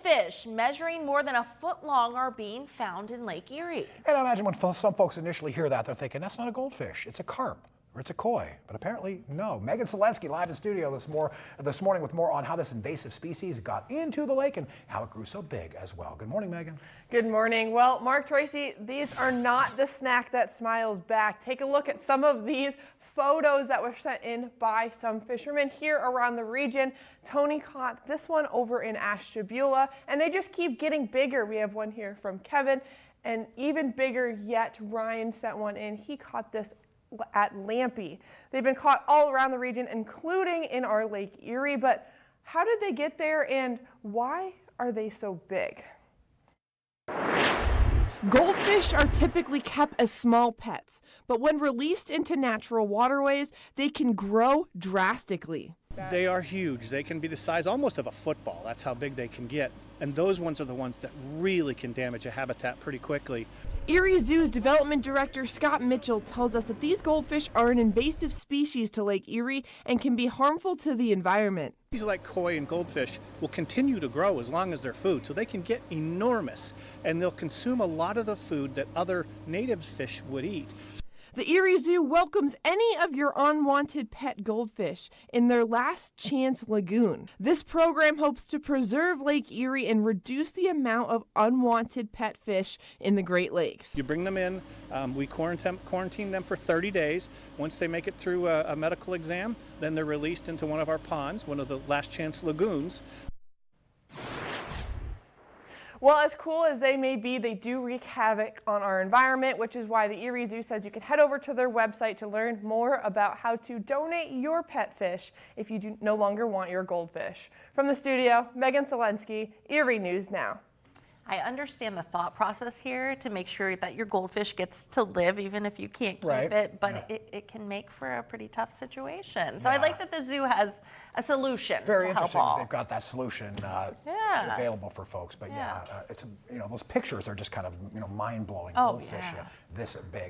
goldfish measuring more than a foot long are being found in Lake Erie. And I imagine when some folks initially hear that, they're thinking, that's not a goldfish, it's a carp. Or it's a koi, but apparently no. Megan Selensky live in studio this morning with more on how this invasive species got into the lake and how it grew so big as well. Good morning, Megan. Good morning. Well, Mark Tracy, these are not the snack that smiles back. Take a look at some of these photos that were sent in by some fishermen here around the region. Tony caught this one over in Ashtabula, and they just keep getting bigger. We have one here from Kevin, and even bigger yet, Ryan sent one in. He caught this at Lampe. They've been caught all around the region, including in our Lake Erie, but how did they get there and why are they so big? Goldfish are typically kept as small pets, but when released into natural waterways, they can grow drastically. They are huge. They can be the size almost of a football. That's how big they can get. And those ones are the ones that really can damage a habitat pretty quickly. Erie Zoo's development director Scott Mitchell tells us that these goldfish are an invasive species to Lake Erie and can be harmful to the environment. These like koi and goldfish will continue to grow as long as they're food, so they can get enormous and they'll consume a lot of the food that other native fish would eat. The Erie Zoo welcomes any of your unwanted pet goldfish in their Last Chance Lagoon. This program hopes to preserve Lake Erie and reduce the amount of unwanted pet fish in the Great Lakes. You bring them in, we quarantine them for 30 days. Once they make it through a medical exam, then they're released into one of our ponds, one of the Last Chance Lagoons. Well, as cool as they may be, they do wreak havoc on our environment, which is why the Erie Zoo says you can head over to their website to learn more about how to donate your pet fish if you no longer want your goldfish. From the studio, Megan Selensky, Erie News Now. I understand the thought process here to make sure that your goldfish gets to live even if you can't keep it, but it can make for a pretty tough situation. So I like that the zoo has a solution Very to help interesting all. that they've got that solution available for folks. But it's those pictures are just kind of mind-blowing. Oh, Goldfish this big.